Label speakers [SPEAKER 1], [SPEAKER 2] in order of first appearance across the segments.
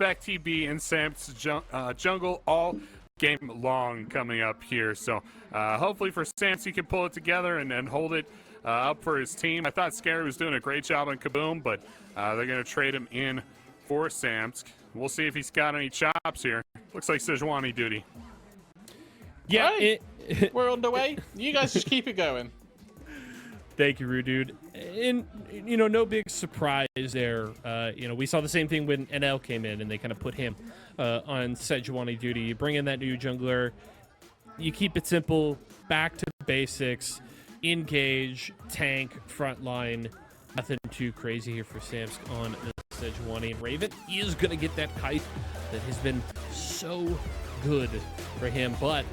[SPEAKER 1] expect TB and Sam's jungle all game long coming up here. So hopefully for Sam's, he can pull it together and hold it up for his team. I thought Scary was doing a great job on Kabum, but they're going to trade him in for Samsk. We'll see if he's got any chops here. Looks like Sejuani duty.
[SPEAKER 2] Yeah,
[SPEAKER 3] right. We're underway. You guys just keep it going.
[SPEAKER 2] Thank you, Rude Dude. And, you know, no big surprise there. You know, we saw the same thing when NL came in, and they kind of put him on Sejuani duty. You bring in that new jungler. You keep it simple, back to basics, engage, tank, frontline. Nothing too crazy here for Samsk on Sejuani. And Raven is going to get that kite that has been so good for him. But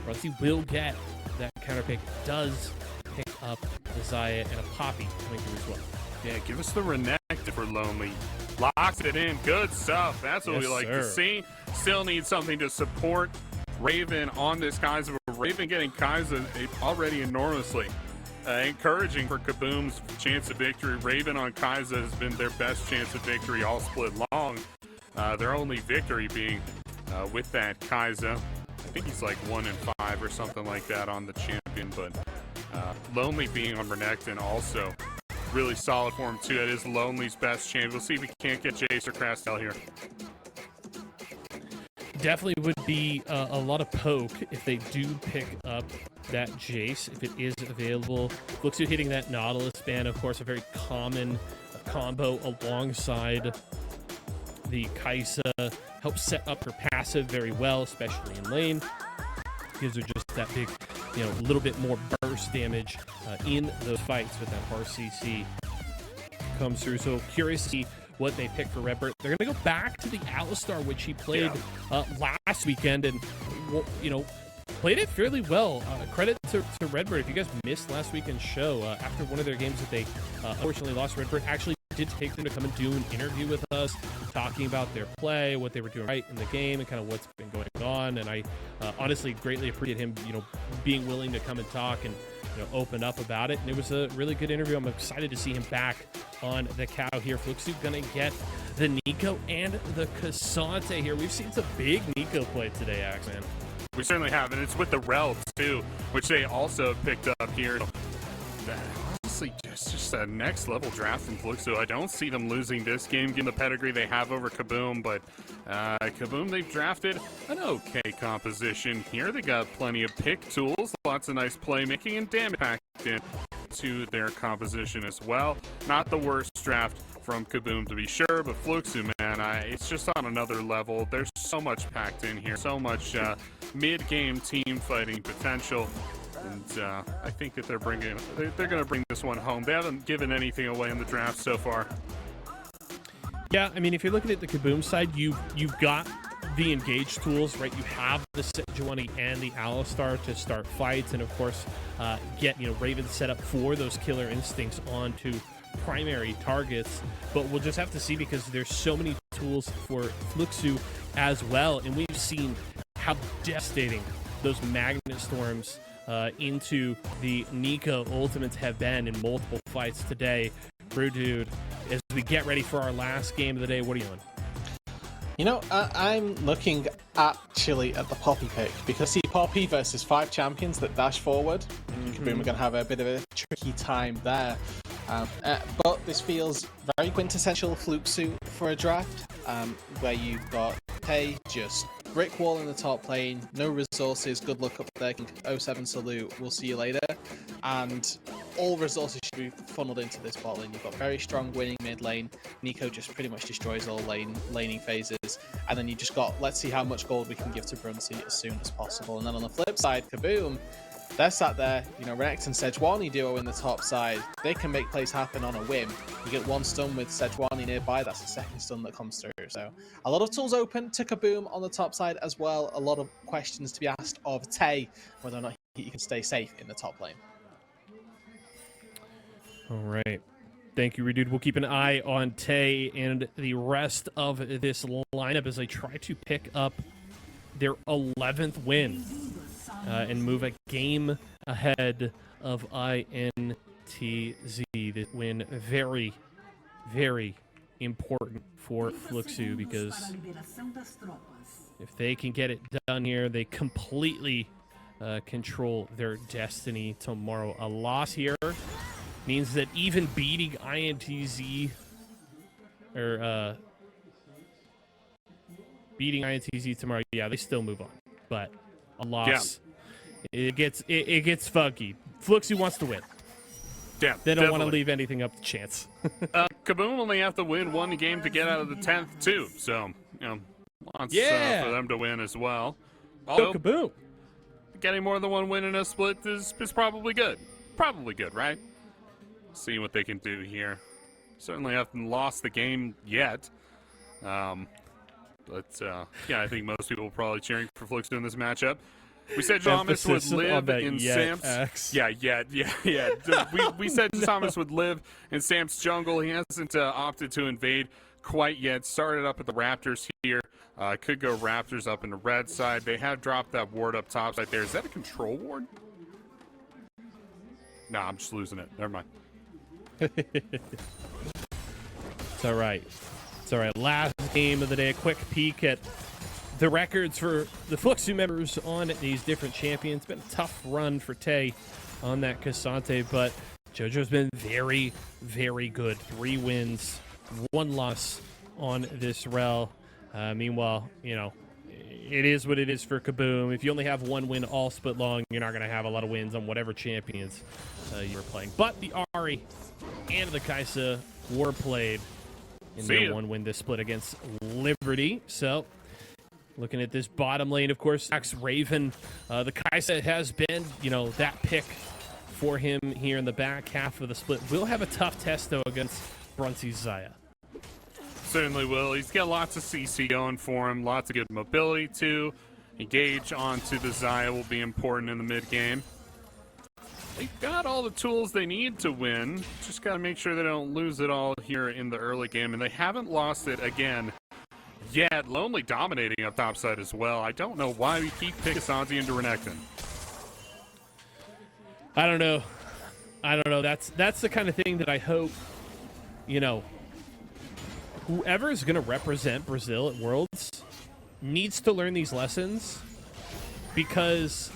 [SPEAKER 2] Rusty will get that counter pick. Does pick up the Zaya and a Poppy coming through as well.
[SPEAKER 1] Yeah, give us the Renekton for Lonely. Locks it in. Good stuff. That's what we like to see. Still need something to support Raven on this Kai'Sa. Raven getting Kai'Sa already enormously encouraging for Kabum's chance of victory. Raven on Kai'Sa has been their best chance of victory all split long. Their only victory being with that Kai'Sa. I think he's like 1-5 or something like that on the champion, but Lonely being on Renekton also really solid for him too. That is Lonely's best chance. We'll see if we can't get Jace or Crastel here.
[SPEAKER 2] Definitely would be a lot of poke if they do pick up that Jace, if it is available. Fluxo hitting that Nautilus ban, of course, a very common combo alongside the Kai'Sa. Helps set up her passive very well, especially in lane. Gives her just that big, you know, a little bit more burst damage in those fights with that RCC comes through. So curious to see what they pick for Redbird. They're going to go back to the Alistar, which he played last weekend, and, you know, played it fairly well. Credit to Redbird. If you guys missed last weekend's show, after one of their games that they unfortunately lost, Redbird actually did take them to come and do an interview with us, talking about their play, what they were doing right in the game, and kind of what's been going on. And I honestly greatly appreciate him, you know, being willing to come and talk and, you know, open up about it. And it was a really good interview. I'm excited to see him back on the cow here. Fluxo gonna get the Nico and the Cassante here. We've seen some big Nico play today, Axman.
[SPEAKER 1] We certainly have, and it's with the Rel too, which they also picked up here. Honestly, just a next level draft from Fluxo. I don't see them losing this game, given the pedigree they have over Kabum, but Kabum, they've drafted an okay composition here. They got plenty of pick tools, lots of nice playmaking, and damage packed in to their composition as well. Not the worst draft from Kabum, to be sure, but Fluxo, man, it's just on another level. There's so much packed in here, so much mid-game team fighting potential. And I think that they're going to bring this one home. They haven't given anything away in the draft so far.
[SPEAKER 2] Yeah, I mean, if you're looking at the Kabum side, you've got the engage tools, right? You have the Sejuani and the Alistar to start fights, and of course, get, you know, Raven set up for those killer instincts onto primary targets. But we'll just have to see, because there's so many tools for Fluxo as well, and we've seen how devastating those Magnet Storms into the Nico ultimates have been in multiple fights today. Rude Dude, as we get ready for our last game of the day, what are you doing?
[SPEAKER 3] You know, I'm looking actually at the Poppy pick, because see, Poppy versus 5 champions that dash forward. Kabum are going to have a bit of a tricky time there. But this feels very quintessential Fluxo for a draft, where you've got Tay just brick wall in the top lane, no resources, good luck up there, 07 salute, we'll see you later, and all resources should be funneled into this bot lane. You've got very strong winning mid lane, Nico just pretty much destroys all laning phases, and then you just got, let's see how much gold we can give to Brunsey as soon as possible. And then on the flip side, Kabum, they're sat there, you know, Renekton and Sejuani duo in the top side. They can make plays happen on a whim. You get one stun with Sejuani nearby, that's the second stun that comes through. So a lot of tools open to Kabum on the top side as well. A lot of questions to be asked of Tay, whether or not he can stay safe in the top lane.
[SPEAKER 2] All right. Thank you, Redude. We'll keep an eye on Tay and the rest of this lineup as they try to pick up their 11th win. And move a game ahead of INTZ. This win very, very important for Fluxo, because if they can get it done here, they completely control their destiny tomorrow. A loss here means that even beating INTZ or beating INTZ tomorrow, yeah, they still move on. But a loss, it gets funky. Fluxo wants to win.
[SPEAKER 1] Yeah,
[SPEAKER 2] they don't want to leave anything up to chance.
[SPEAKER 1] Kabum only have to win one game to get out of the 10th too, so lots for them to win as well.
[SPEAKER 2] Oh, Kabum!
[SPEAKER 1] Getting more than one win in a split is probably good. Probably good, right? See what they can do here. Certainly haven't lost the game yet. But yeah, I think most people are probably cheering for Fluxo in this matchup. We said Thomas would live in Sam's. Yeah. We said Thomas would live in Sam's jungle. He hasn't opted to invade quite yet. Started up at the Raptors here. Could go Raptors up in the red side. They have dropped that ward up top side there. Is that a control ward? Nah, I'm just losing it. Never mind.
[SPEAKER 2] It's all right. It's all right. Last game of the day. A quick peek at the records for the Fluxo members on these different champions. Been a tough run for Tay on that Cassante, but JoJo's been very, very good. 3 wins, 1 loss on this rel. Meanwhile, it is what it is for Kabum. If you only have 1 win all split long, you're not going to have a lot of wins on whatever champions you're playing. But the Ari and the Kaisa were played in their 1 win this split against Liberty. So looking at this bottom lane, of course, Max Raven, the Kaisa has been, that pick for him here in the back half of the split. Will have a tough test, though, against Bruncey's Zaya.
[SPEAKER 1] Certainly will. He's got lots of CC going for him, lots of good mobility, too. Engage onto the Zaya will be important in the mid-game. They've got all the tools they need to win. Just got to make sure they don't lose it all here in the early game, and they haven't lost it again yet. Lonely dominating up top side as well. I don't know why we keep picking Santi into Renekton.
[SPEAKER 2] I don't know. That's the kind of thing that I hope, whoever is going to represent Brazil at Worlds needs to learn these lessons, because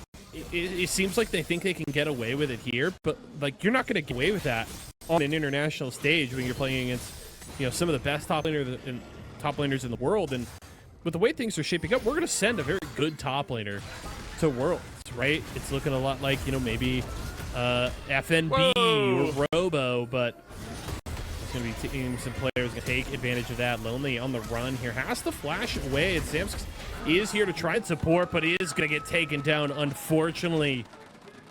[SPEAKER 2] it seems like they think they can get away with it here, but you're not going to get away with that on an international stage when you're playing against some of the best top laners in the world. And with the way things are shaping up, we're going to send a very good top laner to Worlds, right? It's looking a lot like maybe FNB or Robo, but it's going to be taking some players to take advantage of that. Lonely on the run here, has to flash away, and Samsk is here to try and support, but is going to get taken down, unfortunately.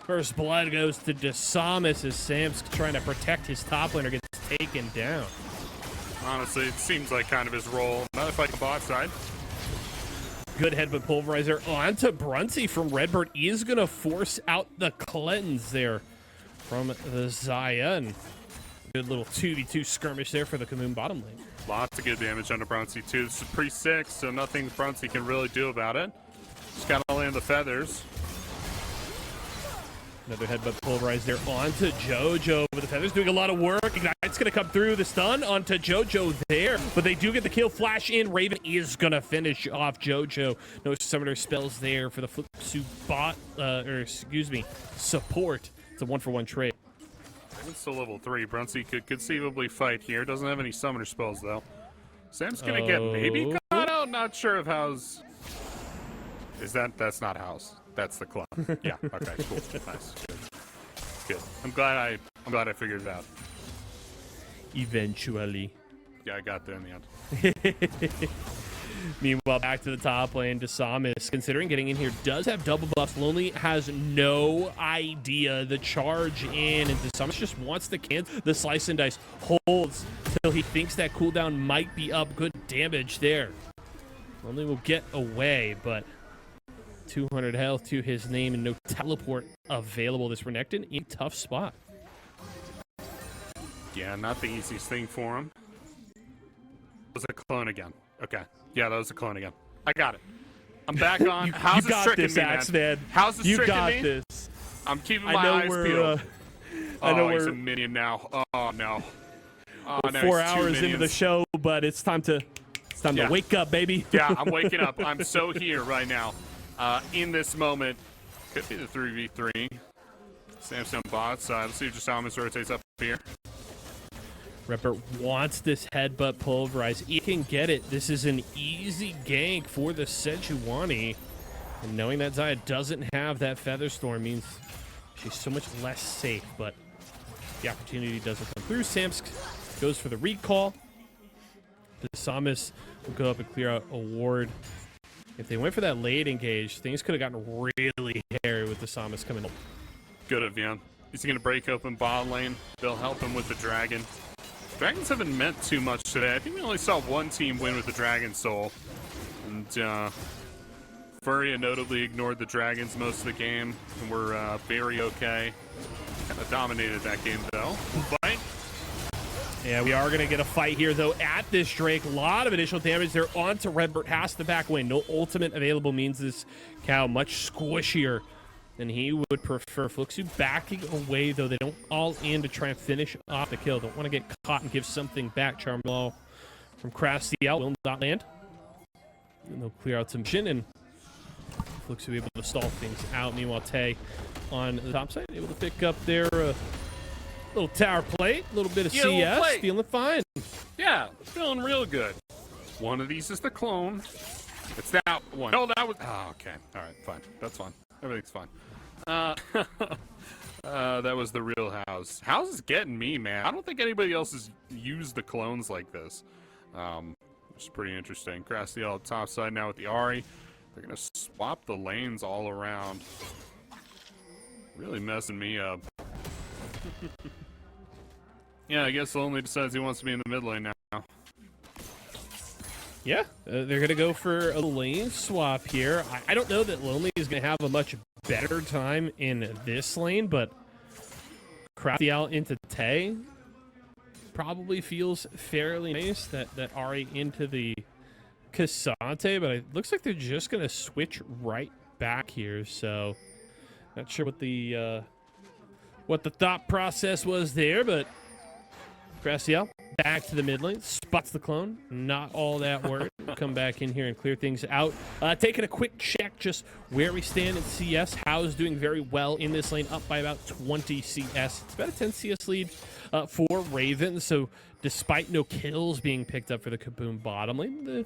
[SPEAKER 2] First blood goes to Desamas as Samsk trying to protect his top laner gets taken down.
[SPEAKER 1] Honestly, it seems like kind of his role. Another fight on the bot side.
[SPEAKER 2] Good headbutt pulverizer onto Bruncey from Redbird. Is going to force out the cleanse there from the Zaya. And good little 2v2 skirmish there for the Kabum bottom lane.
[SPEAKER 1] Lots of good damage onto Bruncey too. This is pre-6, so nothing Bruncey can really do about it. Just got to land the feathers.
[SPEAKER 2] Another headbutt pulverized there onto JoJo. But the feathers doing a lot of work. Ignite's going to come through. The stun onto JoJo there. But they do get the kill. Flash in. Raven is going to finish off JoJo. No summoner spells there for the Fluxo bot, support. It's a 1-for-1 trade.
[SPEAKER 1] Raven's still level 3. Bruncey could conceivably fight here. Doesn't have any summoner spells though. Sam's going to get maybe caught out. Not sure of House. That's not House. That's the club. Yeah. Okay. Cool. Nice. Good. I'm glad I figured it out.
[SPEAKER 2] Eventually.
[SPEAKER 1] Yeah, I got there in the end.
[SPEAKER 2] Meanwhile, back to the top lane, Desamas, considering getting in here, does have double buffs. Lonely has no idea. The charge in, and Desamas just wants to cancel. The slice and dice holds till he thinks that cooldown might be up. Good damage there. Lonely will get away, but 200 health to his name and no teleport available. This Renekton in a tough spot.
[SPEAKER 1] Yeah, not the easiest thing for him. That was a clone again. Okay. Yeah, that was a clone again. I got it. I'm back on. How's this tricking me, man? How's this tricking me?
[SPEAKER 2] This.
[SPEAKER 1] I'm keeping my eyes peeled.
[SPEAKER 2] I know
[SPEAKER 1] he's
[SPEAKER 2] we're
[SPEAKER 1] a minion now. Oh, no. Oh, no,
[SPEAKER 2] 4 hours into the show, but it's time to wake up, baby.
[SPEAKER 1] Yeah, I'm waking up. I'm so here right now. In this moment, could be the 3v3. Samson bot side. Let's see if Thomas rotates up here.
[SPEAKER 2] Rempert wants this headbutt pulverize. He can get it. This is an easy gank for the Sejuani. And knowing that Zaya doesn't have that Feather Storm means she's so much less safe, but the opportunity doesn't come through. Samsk goes for the recall. The Samus will go up and clear out a ward. If they went for that late engage, things could have gotten really hairy with the Samus coming up.
[SPEAKER 1] Good of you. He's going to break open bot lane. They'll help him with the dragon. Dragons haven't meant too much today. I think we only saw one team win with the Dragon Soul. And Furia notably ignored the dragons most of the game and were very okay. Kind of dominated that game, though. Fight.
[SPEAKER 2] Yeah, we are going to get a fight here, though, at this Drake. A lot of initial damage there onto Redbird. Has to back away. No ultimate available means this cow much squishier than he would prefer. Fluxo backing away, though. They don't all in to try and finish off the kill. Don't want to get caught and give something back. Charm Ball from Crastiel will not land. And they'll clear out some shin, and Fluxo able to stall things out. Meanwhile, Tay on the top side able to pick up their little tower plate, a little bit of CS, feeling fine.
[SPEAKER 1] Yeah, feeling real good. One of these is the clone. It's that one. No, that was... Oh, okay. All right, fine. That's fine. Everything's fine. That was the real House. House is getting me, man. I don't think anybody else has used the clones like this. Which is pretty interesting. Crastiel top side now with the Ahri. They're going to swap the lanes all around. Really messing me up. Yeah, I guess Lonely decides he wants to be in the mid lane now.
[SPEAKER 2] Yeah, they're going to go for a lane swap here. I don't know that Lonely is going to have a much better time in this lane, but Crastiel into Tay probably feels fairly nice. That Ahri into the Cassante, but it looks like they're just going to switch right back here, so not sure what the thought process was there, but Crastiel back to the mid lane, spots the clone, not all that work. Come back in here and clear things out. Taking a quick check just where we stand in CS. How's doing very well in this lane, up by about 20 CS. It's about a 10 CS lead for Raven, so despite no kills being picked up for the Kabum bottom lane, the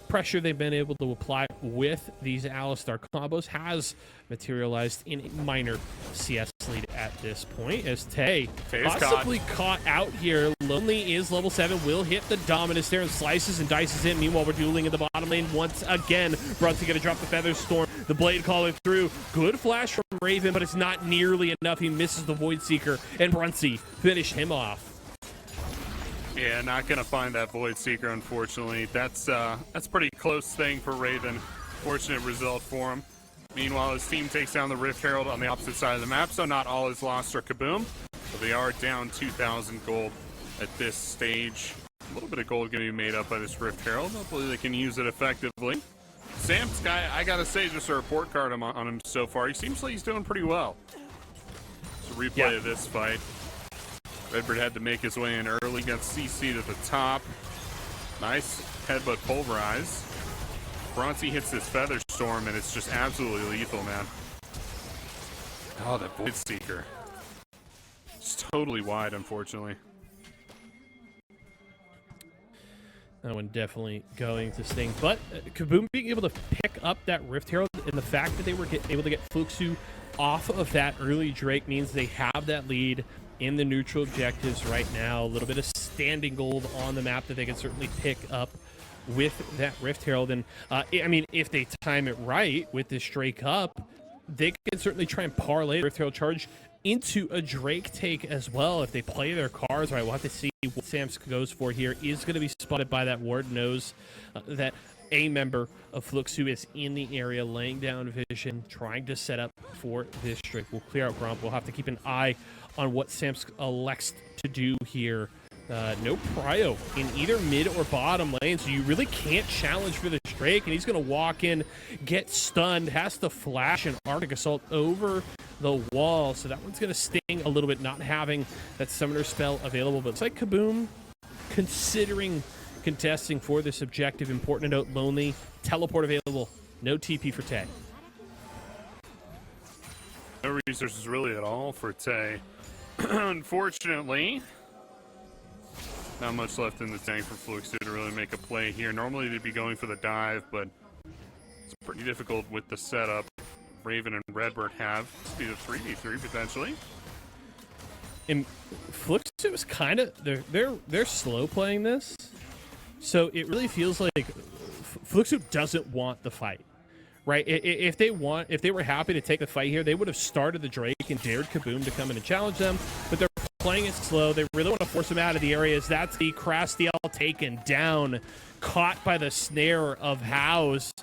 [SPEAKER 2] pressure they've been able to apply with these Alistar combos has materialized in a minor CS lead at this point, as Tay possibly caught out here. Lonely is level 7, will hit the Dominus there and slices and dices in. Meanwhile, we're dueling in the bottom lane once again. Brunson gonna drop the Feather Storm, the Blade calling through. Good flash from Raven, but it's not nearly enough. He misses the Void Seeker, and Brunson finished him off.
[SPEAKER 1] Yeah, not gonna find that Void Seeker, unfortunately. That's pretty close thing for Raven. Fortunate result for him. Meanwhile, his team takes down the Rift Herald on the opposite side of the map, so not all is lost for Kabum. But they are down 2,000 gold at this stage. A little bit of gold gonna be made up by this Rift Herald. Hopefully they can use it effectively. Sam's guy, I gotta say, just a report card on him so far. He seems like he's doing pretty well. So replay of this fight. Redbird had to make his way in early, got CC to the top. Nice headbutt pulverize. Bronzy hits this Feather Storm, and it's just absolutely lethal, man. Oh, that Void Seeker. It's totally wide, unfortunately.
[SPEAKER 2] That one definitely going to sting. But Kabum being able to pick up that Rift Herald, and the fact that they were able to get Fluxo off of that early Drake means they have that lead in the neutral objectives right now. A little bit of standing gold on the map that they can certainly pick up with that Rift Herald. And I mean, if they time it right with this Drake up, they can certainly try and parlay the Rift Herald charge into a Drake take as well if they play their cards right. We'll have to see what Samsk goes for here. Is going to be spotted by that ward. Knows that a member of Fluxo is in the area, laying down vision, trying to set up for this Drake. We'll clear out Gromp. We'll have to keep an eye on what Samsk elects to do here. No prio in either mid or bottom lane, so you really can't challenge for the Drake, and he's going to walk in, get stunned, has to flash an Arctic Assault over the wall, so that one's going to sting a little bit, not having that Summoner spell available. But it's like Kabum considering contesting for this objective. Important to note, Lonely, teleport available. No TP for Tay.
[SPEAKER 1] No resources really at all for Tay. Unfortunately, not much left in the tank for Fluxo to really make a play here. Normally they'd be going for the dive, but it's pretty difficult with the setup Raven and Redbird have. This be the 3v3 potentially.
[SPEAKER 2] And Fluxo is kind of they're slow playing this, so it really feels like Fluxo doesn't want the fight, right? If they were happy to take the fight here, they would have started the Drake and dared Kabum to come in and challenge them. But they're playing it slow. They really want to force him out of the areas. That's the Crastiel taken down, caught by the snare of House,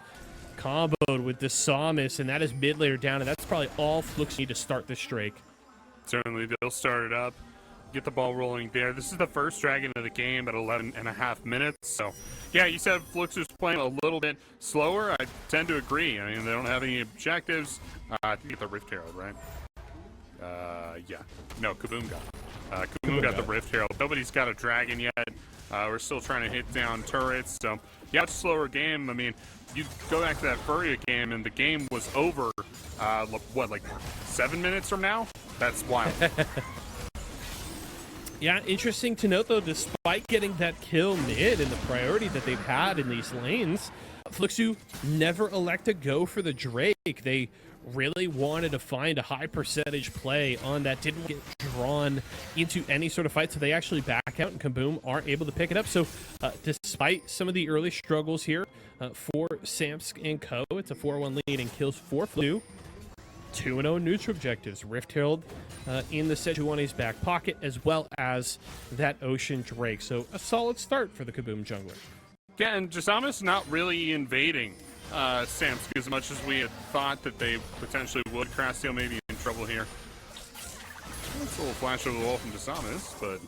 [SPEAKER 2] comboed with the Samus, and that is mid laner down, and that's probably all Fluxo need to start this Drake.
[SPEAKER 1] Certainly, they'll start it up, get the ball rolling there. This is the first Dragon of the game at 11.5 minutes. So, yeah, you said Fluxo's playing a little bit slower. I tend to agree. I mean, they don't have any objectives. I think it's the Rift Herald, right? Yeah. No, Kabum got it. Kabum got the Rift Herald. Nobody's got a Dragon yet. We're still trying to hit down turrets. So, yeah, much slower game. I mean, you go back to that Furia game, and the game was over, what, like 7 minutes from now? That's wild.
[SPEAKER 2] Yeah, interesting to note, though, despite getting that kill mid and the priority that they've had in these lanes, Fluxo never elect to go for the Drake. They really wanted to find a high percentage play on that, didn't get drawn into any sort of fight, so they actually back out, and Kabum aren't able to pick it up. So despite some of the early struggles here for Samsk and Co., it's a 4-1 lead and kills for Fluxo. 2-0 neutral objectives. Rift Herald in the Sejuani's back pocket, as well as that Ocean Drake. So a solid start for the Kabum jungler.
[SPEAKER 1] Yeah, and Jasamis not really invading Samsk as much as we had thought that they potentially would. Crastiel maybe in trouble here. That's a little flash over the wall from Jasamis, but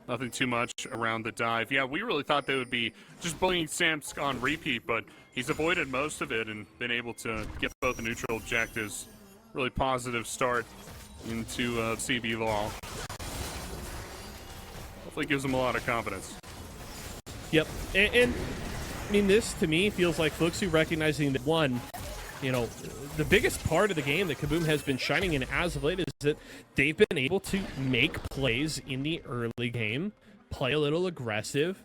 [SPEAKER 1] nothing too much around the dive. Yeah, we really thought they would be just bullying Samsk on repeat, but he's avoided most of it and been able to get both the neutral objectives. Really positive start into CBLOL. Hopefully gives him a lot of confidence.
[SPEAKER 2] Yep, and I mean, this to me feels like Fluxo recognizing that, one, you know, the biggest part of the game that Kabum has been shining in as of late is that they've been able to make plays in the early game, play a little aggressive,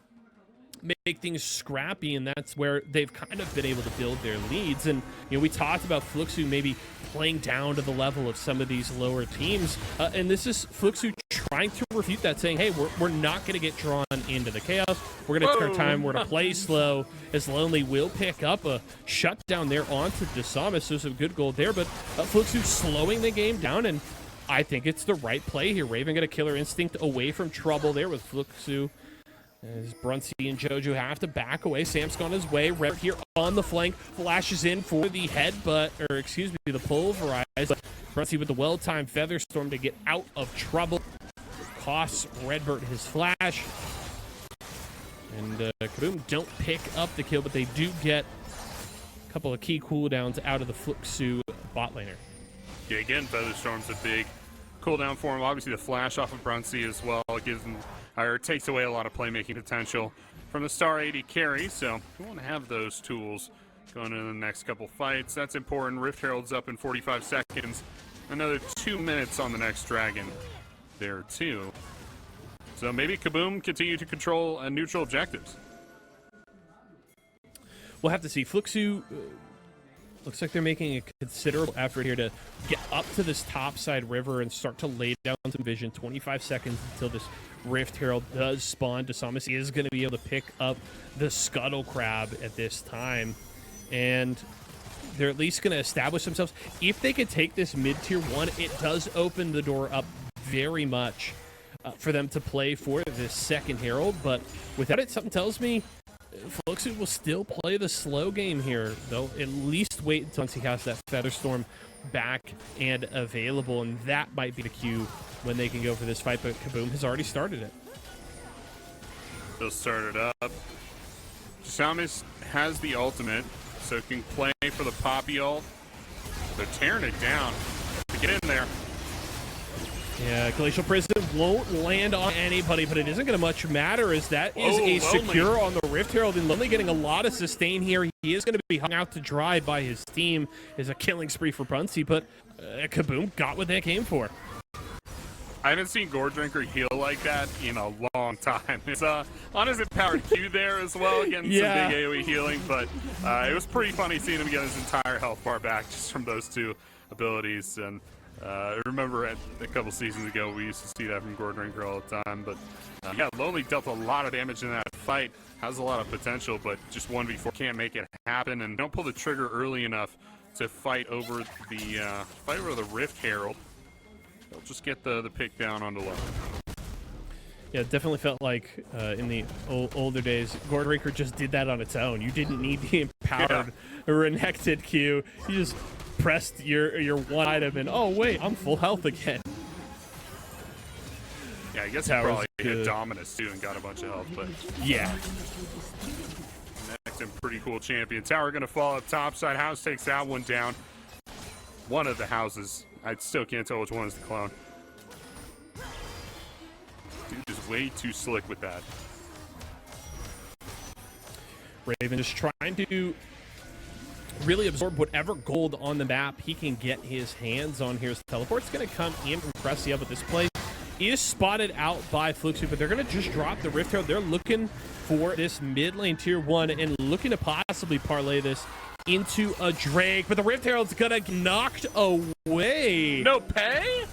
[SPEAKER 2] make things scrappy, and that's where they've kind of been able to build their leads. And, you know, we talked about Fluxo maybe playing down to the level of some of these lower teams, and this is Fluxo trying to refute that, saying, hey, we're not going to get drawn into the chaos. We're going to turn time. We're going to play slow, as Lonely will pick up a shutdown there onto Jasamis, so some good gold there, but Fluxo slowing the game down, and I think it's the right play here. Raven got a killer instinct away from trouble there with Fluxo. As Brunsey and Jojo have to back away. Sam's on his way. Red here on the flank. Flashes in for the headbutt, or excuse me, the pulverize. But Brunsey with the well-timed Feather Storm to get out of trouble. Costs Redbird his flash. And Kabum don't pick up the kill, but they do get a couple of key cooldowns out of the Fluxo bot laner.
[SPEAKER 1] Yeah, again, Feather Storm's a big cooldown for him. Obviously, the flash off of Brunsey as well. It gives him, or it takes away a lot of playmaking potential from the Star 80 carry, so we want to have those tools going into the next couple fights. That's important. Rift Herald's up in 45 seconds. Another 2 minutes on the next Dragon there, too. So maybe Kabum continue to control neutral objectives.
[SPEAKER 2] We'll have to see. Fluxo looks like they're making a considerable effort here to get up to this topside river and start to lay down some vision. 25 seconds until this Rift Herald does spawn. Jasamis is going to be able to pick up the Scuttle Crab at this time. And they're at least going to establish themselves. If they could take this mid-tier 1, it does open the door up very much for them to play for this second Herald. But without it, something tells me Fluxo will still play the slow game here. They'll at least wait until he has that Feather Storm back and available, and that might be the cue when they can go for this fight, but Kabum has already started it.
[SPEAKER 1] They'll start it up. Jasamis has the ultimate, so can play for the Poppy ult. They're tearing it down to get in there.
[SPEAKER 2] Yeah, Glacial Prison won't land on anybody, but it isn't going to much matter as that is a
[SPEAKER 1] Lonely.
[SPEAKER 2] secure on the Rift Herald, and Lonely getting a lot of sustain here. He is going to be hung out to dry by his team. Is a killing spree for Bunsey, but Kabum got what they came for.
[SPEAKER 1] I haven't seen Gore Drinker heal like that in a long time. It's honestly powered Q there as well, getting some big AoE healing, but it was pretty funny seeing him get his entire health bar back just from those two abilities. And I remember a couple seasons ago we used to see that from Gore Drinker all the time. But yeah, Lonely dealt a lot of damage in that fight, has a lot of potential, but just 1v4 can't make it happen, and don't pull the trigger early enough to fight over the Rift Herald. They'll just get the pick down on the low.
[SPEAKER 2] Yeah, it definitely felt like in the older days, Gore Drinker just did that on its own. You didn't need the empowered Renekton Q. You just pressed your one item and, oh wait, I'm full health again.
[SPEAKER 1] Yeah, I guess he probably hit Dominus too and got a bunch of health, but
[SPEAKER 2] yeah.
[SPEAKER 1] Next and pretty cool champion. Tower gonna fall up top side. House takes that one down. One of the houses. I still can't tell which one is the clone. Dude is way too slick with that.
[SPEAKER 2] Raven just trying to really absorb whatever gold on the map he can get his hands on here. Teleport's going to come in from Cressy up at this place. Is spotted out by Fluxo, but they're going to just drop the Rift Herald. They're looking for this mid lane tier 1 and looking to possibly parlay this into a Drake, but the Rift Herald's going to get knocked away.
[SPEAKER 1] No pay?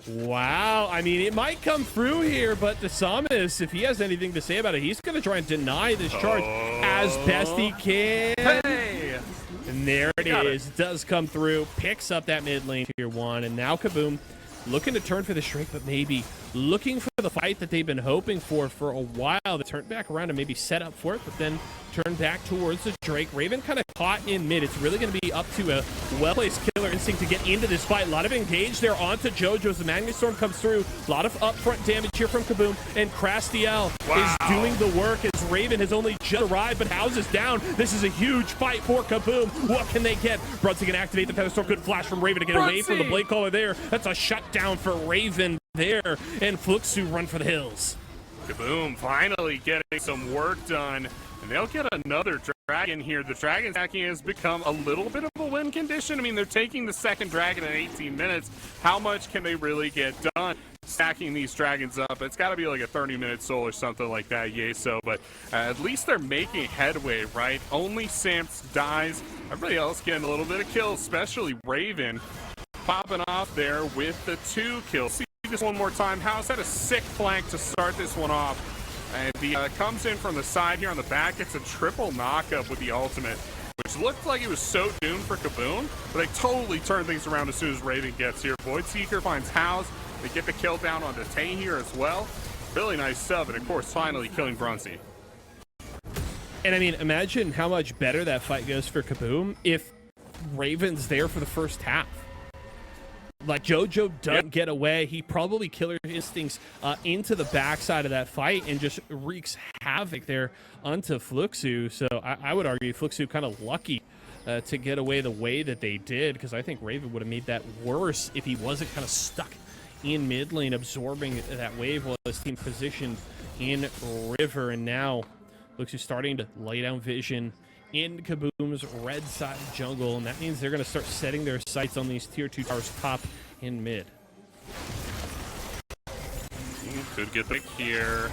[SPEAKER 2] Wow, I mean, it might come through here, but the Samus, if he has anything to say about it, he's going to try and deny this charge as best he can.
[SPEAKER 1] Hey!
[SPEAKER 2] And there it is. It does come through, picks up that mid lane tier 1, and now Kabum looking to turn for the Drake, but maybe looking for the fight that they've been hoping for a while. They turned back around and maybe set up for it, but then turn back towards the Drake. Raven kind of caught in mid. It's really going to be up to a well-placed Killer Instinct to get into this fight. A lot of engage there onto JoJo's. The Magnet Storm comes through. A lot of upfront damage here from Kabum, and Crastiel is doing the work as Raven has only just arrived, but House is down. This is a huge fight for Kabum. What can they get? Brunson can activate the Feather Storm. Good flash from Raven to get away from the Blade Caller there. That's a shutdown for Raven there, and Fluxo run for the hills.
[SPEAKER 1] Kabum finally getting some work done. And they'll get another dragon here. The dragon stacking has become a little bit of a win condition. I mean, they're taking the second dragon in 18 minutes. How much can they really get done stacking these dragons up? It's got to be like a 30-minute soul or something like that, Yeso. But at least they're making headway, right? Only Samps dies. Everybody else getting a little bit of kills, especially Raven popping off there with the 2 kills. See this one more time. House had a sick flank to start this one off. And the comes in from the side here on the back. It's a triple knockup with the ultimate, which looked like it was so doomed for Kabum, but they totally turn things around as soon as Raven gets here. Void Seeker finds House. They get the kill down on Tay here as well. Really nice sub, and of course, finally killing Brunsey.
[SPEAKER 2] And I mean, imagine how much better that fight goes for Kabum if Raven's there for the first half. Like, JoJo doesn't get away. He probably Killer Instincts into the backside of that fight and just wreaks havoc there onto Fluxo. So I would argue Fluxo kind of lucky to get away the way that they did, because I think Raven would have made that worse if he wasn't kind of stuck in mid lane absorbing that wave while his team positioned in River. And now Fluxo starting to lay down vision in Kabum's red side jungle, and that means they're going to start setting their sights on these tier 2 towers top in mid.
[SPEAKER 1] Could get the here.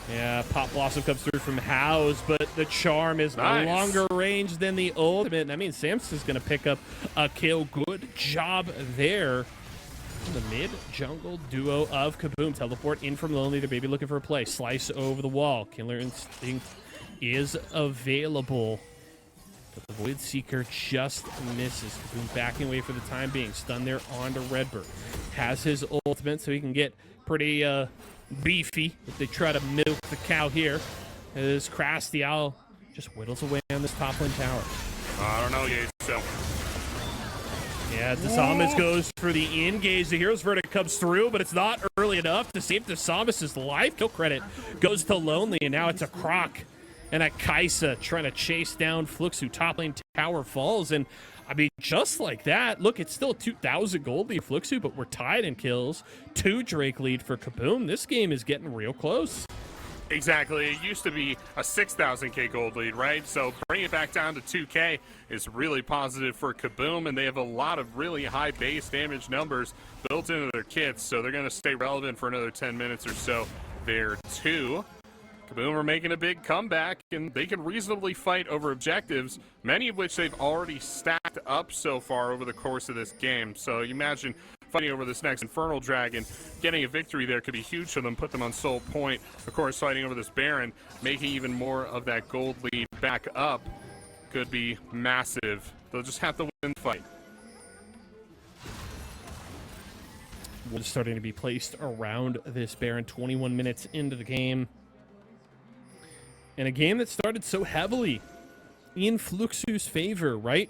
[SPEAKER 2] Yeah, Pop Blossom comes through from House, but the charm is longer range than the ultimate. That means Samson is going to pick up a kill. Good job there. The mid jungle duo of Kabum. Teleport in from Lonely. They're maybe looking for a play. Slice over the wall. Killer Instinct is available, but the Void Seeker just misses. Kabum backing away for the time being. Stun there onto Redbird. Has his ultimate, so he can get pretty beefy if they try to milk the cow here. As Crastiel just whittles away on this top lane tower.
[SPEAKER 1] I don't know, so.
[SPEAKER 2] Yeah, Samus goes for the engage. The Hero's Verdict comes through, but it's not early enough to save Samus's life. Kill credit goes to Lonely, and now it's a Croc And a Kaisa trying to chase down Fluxo. Top lane tower falls. And I mean, just like that, look, it's still 2,000 gold lead Fluxo, but we're tied in kills. 2 Drake lead for Kabum. This game is getting real close.
[SPEAKER 1] Exactly. It used to be a 6,000k gold lead, right? So bringing it back down to 2k is really positive for Kabum, and they have a lot of really high base damage numbers built into their kits, so they're going to stay relevant for another 10 minutes or so there too. Kabum are making a big comeback, and they can reasonably fight over objectives, many of which they've already stacked up so far over the course of this game. So you imagine fighting over this next Infernal Dragon, getting a victory there could be huge for them, put them on sole point. Of course, fighting over this Baron, making even more of that gold lead back up could be massive. They'll just have to win the fight.
[SPEAKER 2] Wood starting to be placed around this Baron 21 minutes into the game. And a game that started so heavily in Fluxo's favor, right?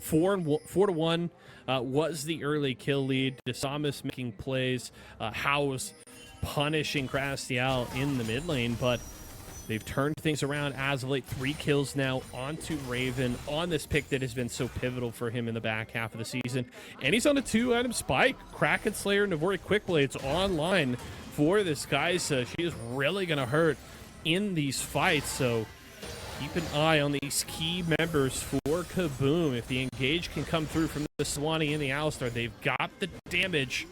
[SPEAKER 2] 4-1 was the early kill lead. DeSamus making plays. House punishing Crastial in the mid lane, but they've turned things around as of late. 3 kills now onto Raven on this pick that has been so pivotal for him in the back half of the season. And he's on a 2-item spike. Kraken Slayer, Navori Quickblades online for this guy. So she is really going to hurt in these fights, so keep an eye on these key members for Kabum. If the engage can come through from the Swanee and the Alistar, they've got the damage.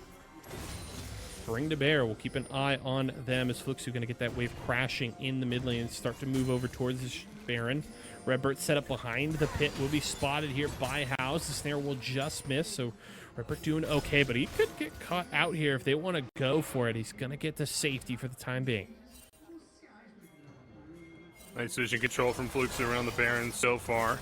[SPEAKER 2] Bring to bear. We'll keep an eye on them as Fluxo going to get that wave crashing in the mid lane and start to move over towards this Baron. Redbird set up behind the pit will be spotted here by House. The snare will just miss, so Redbird doing okay, but he could get caught out here if they want to go for it. He's going to get to safety for the time being.
[SPEAKER 1] Nice vision control from Fluxo around the Baron so far.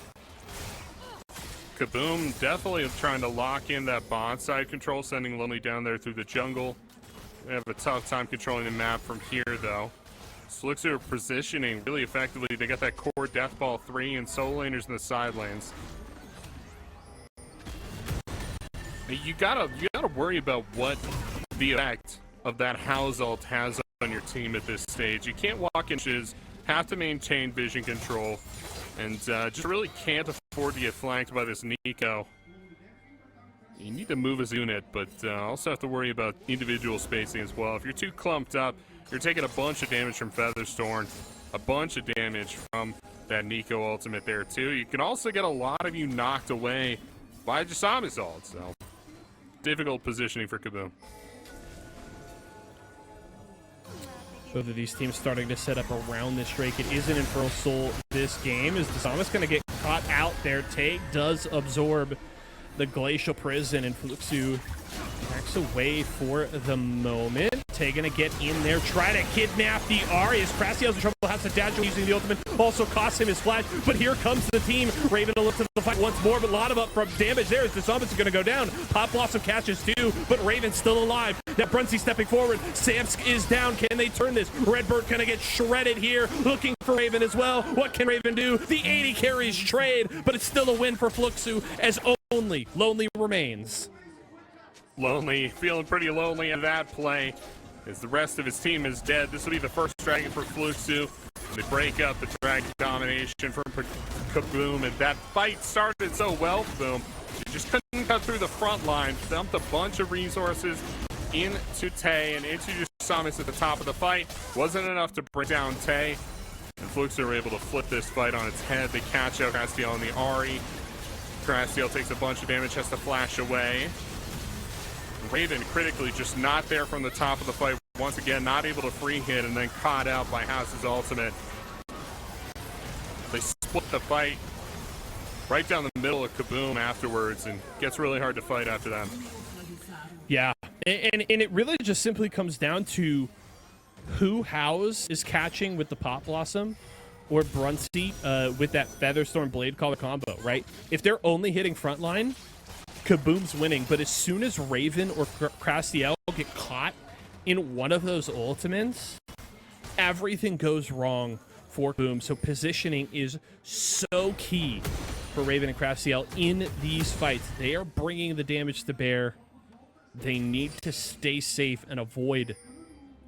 [SPEAKER 1] Kabum definitely trying to lock in that bot side control, sending Lonely down there through the jungle. They have a tough time controlling the map from here, though. Fluxo are positioning really effectively. They got that core Death Ball 3 and solo laners in the side lanes. You gotta worry about what the effect of that House ult has on your team at this stage. You can't walk inches. Have to maintain vision control, and just really can't afford to get flanked by this Nico. You need to move as a unit, but also have to worry about individual spacing as well. If you're too clumped up, you're taking a bunch of damage from Featherstone, a bunch of damage from that Nico ultimate there too. You can also get a lot of you knocked away by Jasami's ult, so difficult positioning for Kabum.
[SPEAKER 2] Both of these teams starting to set up around this Drake. It is an Infernal Soul this game. Is DeSamus going to get caught out there? Take does absorb the Glacial Prison, and Fluxo backs away for the moment. Tay gonna get in there, try to kidnap the Ahri as Crastial's in trouble, has to dash using the ultimate, also costs him his flash, but here comes the team. Raven to look to the fight once more, but a lot of upfront damage there as DeSamus is gonna go down. Pop Blossom catches too, but Raven's still alive. Now Brunsey stepping forward, Samsk is down, can they turn this? Redbird gonna get shredded here, looking for Raven as well. What can Raven do? The 80 carries trade, but it's still a win for Fluxo as only Lonely remains.
[SPEAKER 1] Lonely, feeling pretty lonely in that play as the rest of his team is dead. This will be the first dragon for Fluxo. They break up the dragon domination from Kabum, and that fight started so well for them. They just couldn't cut through the front line, dumped a bunch of resources into Tay and into DeSamus at the top of the fight. Wasn't enough to bring down Tay, and Fluxo were able to flip this fight on its head. They catch out Crastial and the Ahri. Crastial takes a bunch of damage, has to flash away. Raven critically just not there from the top of the fight. Once again, not able to free hit and then caught out by House's ultimate. They split the fight right down the middle of Kabum afterwards, and gets really hard to fight after that.
[SPEAKER 2] Yeah, and it really just simply comes down to who House is catching with the Pop Blossom or Brunsey with that Featherstorm Blade Caller combo, right? If they're only hitting frontline, Kabum's winning, but as soon as Raven or Crastiel get caught in one of those ultimates, everything goes wrong for Kabum. So positioning is so key for Raven and Crastiel in these fights. They are bringing the damage to bear. They need to stay safe and avoid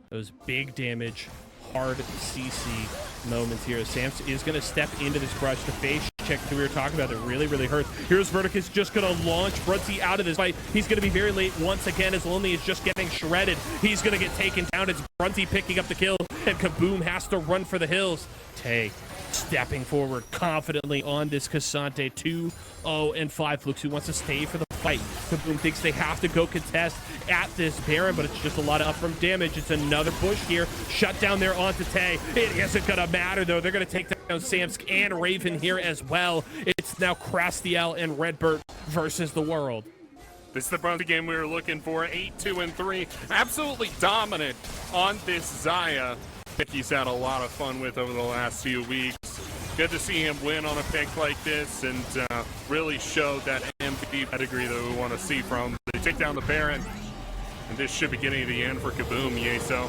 [SPEAKER 2] those big damage, hard CC moments here. Samps is going to step into this brush. The face check that we were talking about that really, really hurts. Here's Verticus just going to launch Brunzy out of this fight. He's going to be very late once again as Lonely is just getting shredded. He's going to get taken down. It's Brunzy picking up the kill, and Kabum has to run for the hills. Tay stepping forward confidently on this Cassante. 2-0-5. Fluxo wants to stay for the fight. Kabum thinks they have to go contest at this Baron, but it's just a lot of upfront damage. It's another push here. Shut down there onto Tay. It isn't going to matter, though. They're going to take down Samsk and Raven here as well. It's now Crastiel and Redbert versus the world.
[SPEAKER 1] This is the Brunzy game we were looking for. 8-2-3. Absolutely dominant on this Xayah. I think he's had a lot of fun with over the last few weeks. Good to see him win on a pick like this and really show that MVP pedigree that we want to see from him. They take down the Baron, and this should be getting to the end for Kabum, Yeso.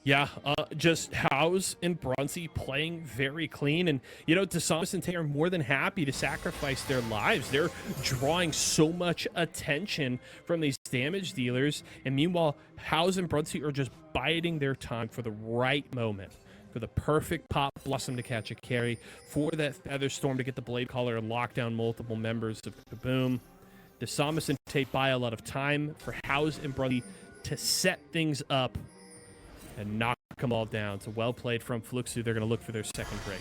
[SPEAKER 2] Yeah, just House and Brunzy playing very clean. And, you know, DeSamus and Tay are more than happy to sacrifice their lives. They're drawing so much attention from these damage dealers. And meanwhile, House and Brunzy are just biding their time for the right moment, for the perfect Pop Blossom to catch a carry, for that Feather Storm to get the Blade Caller and lock down multiple members of Kabum. DeSamus and Tay buy a lot of time for House and Brunzy to set things up and knock them all down. So well played from Fluxo. They're going to look for their second Drake.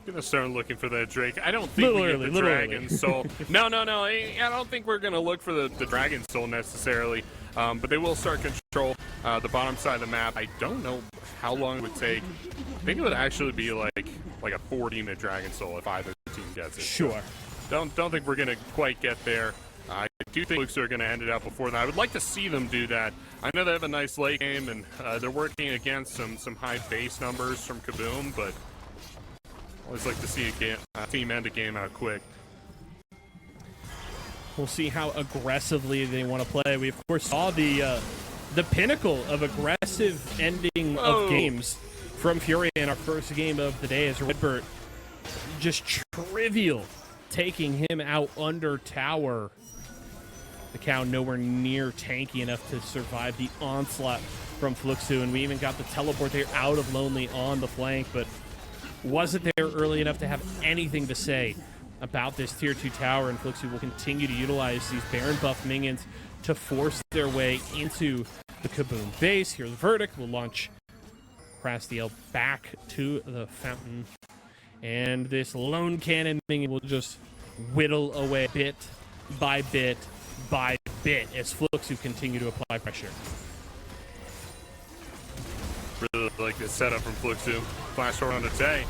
[SPEAKER 1] Gonna start looking for that Drake. I don't think we get the Dragon Soul. No. I don't think we're gonna look for the Dragon Soul necessarily. But they will start control the bottom side of the map. I don't know how long it would take. I think it would actually be like a 40-minute Dragon Soul if either team gets it.
[SPEAKER 2] Sure.
[SPEAKER 1] Don't think we're gonna quite get there. I do think Fluxo are going to end it out before that. I would like to see them do that. I know they have a nice late game, and they're working against some high base numbers from Kabum, but I always like to see a team end a game out quick.
[SPEAKER 2] We'll see how aggressively they want to play. We, of course, saw the pinnacle of aggressive ending of games from Fury in our first game of the day as Redbert just trivial, taking him out under tower. The cow nowhere near tanky enough to survive the onslaught from Fluxo, and we even got the teleport there out of Lonely on the flank, but wasn't there early enough to have anything to say about this tier 2 tower, and Fluxo will continue to utilize these Baron buff minions to force their way into the Kabum base. Here's Verdict. We'll launch Crastiel back to the fountain, and this lone cannon minion will just whittle away bit by bit by bit as Fluxo continue to apply pressure.
[SPEAKER 1] Really like this setup from Fluxo. Flash forward on the Tay.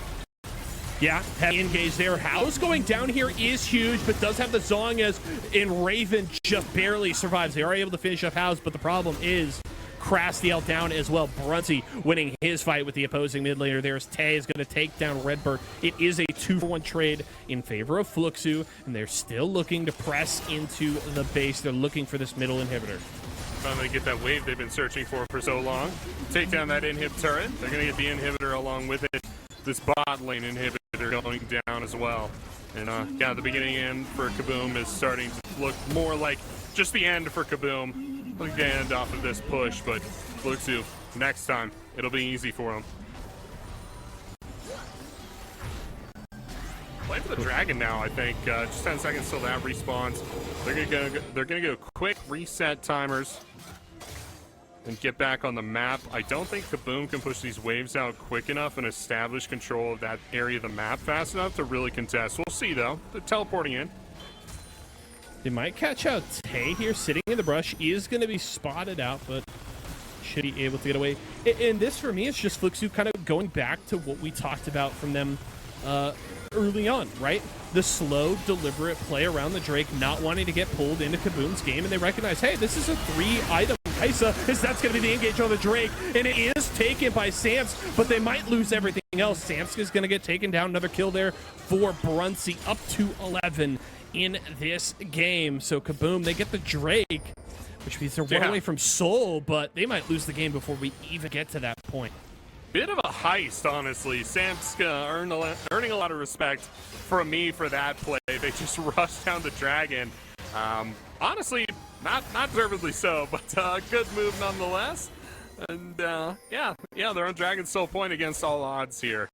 [SPEAKER 2] Yeah, heavy engage there. House going down here is huge, but does have the Zong as in Raven just barely survives. They are able to finish off House, but the problem is Crastiel down as well. Brunzy winning his fight with the opposing mid laner. There's Tay is going to take down Redbird. It is a 2-for-1 trade in favor of Fluxo, and they're still looking to press into the base. They're looking for this middle inhibitor.
[SPEAKER 1] Finally get that wave they've been searching for so long. Take down that inhib turret. They're going to get the inhibitor along with it. This bot lane inhibitor going down as well. And yeah, the beginning end for Kabum is starting to look more like just the end for Kabum. Look at the end off of this push, but Fluxo, next time, it'll be easy for him. Play for the Dragon now, I think. Just 10 seconds till that respawns. They're gonna go quick reset timers and get back on the map. I don't think Kabum can push these waves out quick enough and establish control of that area of the map fast enough to really contest. We'll see, though. They're teleporting in.
[SPEAKER 2] They might catch out Tay here, sitting in the brush. He is going to be spotted out, but should be able to get away. And this, for me, is just Fluxo kind of going back to what we talked about from them early on, right? The slow, deliberate play around the Drake, not wanting to get pulled into Kabum's game, and they recognize, hey, this is a 3-item Kaisa, as that's going to be the engage on the Drake, and it is taken by Samsk, but they might lose everything else. Samsk is going to get taken down. Another kill there for Brunzy, up to 11 in this game. So Kabum, they get the Drake, which means they're one away from Soul, but they might lose the game before we even get to that point.
[SPEAKER 1] Bit of a heist, honestly. Samsk earning a lot of respect from me for that play. They just rushed down the Dragon. Honestly, not deservedly so, but good move nonetheless. And yeah, they're on Dragon Soul point against all odds here.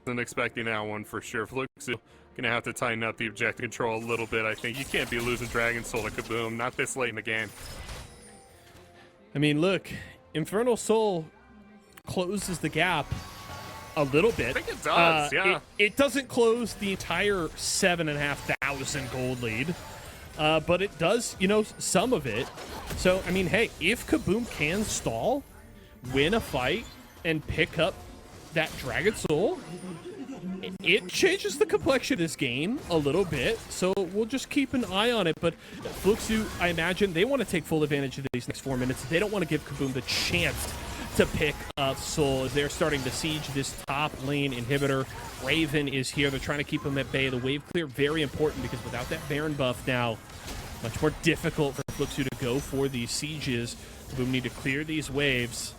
[SPEAKER 1] Wasn't expecting that one for sure. Fluxo gonna have to tighten up the objective control a little bit. I think you can't be losing Dragon Soul to Kabum, not this late in the game.
[SPEAKER 2] I mean, look, Infernal Soul closes the gap a little bit.
[SPEAKER 1] I think it does, yeah.
[SPEAKER 2] It doesn't close the entire 7,500 gold lead, but it does, you know, some of it. So, I mean, hey, if Kabum can stall, win a fight, and pick up that Dragon Soul, it changes the complexion of this game a little bit. So we'll just keep an eye on it. But Fluxo, I imagine, they want to take full advantage of these next 4 minutes. They don't want to give Kabum the chance to pick up Soul as they're starting to siege this top lane inhibitor. Raven is here. They're trying to keep him at bay. The wave clear, very important, because without that Baron buff now, much more difficult for Fluxo to go for these sieges. Kabum need to clear these waves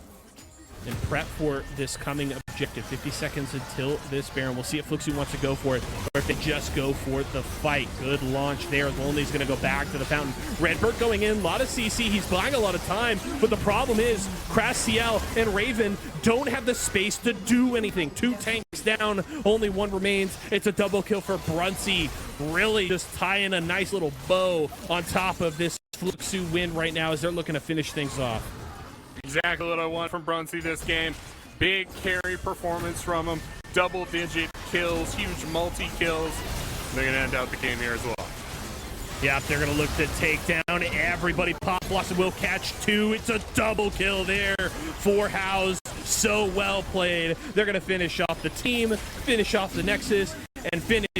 [SPEAKER 2] and prep for this coming objective. 50 seconds until this Baron. We'll see if Fluxo wants to go for it, or if they just go for the fight. Good launch there. Lonely's going to go back to the fountain. Redbird going in. A lot of CC. He's buying a lot of time, but the problem is Crash CL and Raven don't have the space to do anything. 2 tanks down. Only 1 remains. It's a double kill for Brunsey. Really just tying a nice little bow on top of this Fluxo win right now as they're looking to finish things off.
[SPEAKER 1] Exactly what I want from Brunsey this game. Big carry performance from him. Double-digit kills, huge multi-kills. They're going to end out the game here as well.
[SPEAKER 2] Yeah, they're going to look to take down everybody. Pop Blossom will catch 2. It's a double kill there for House. So well played. They're going to finish off the team, finish off the Nexus, and finish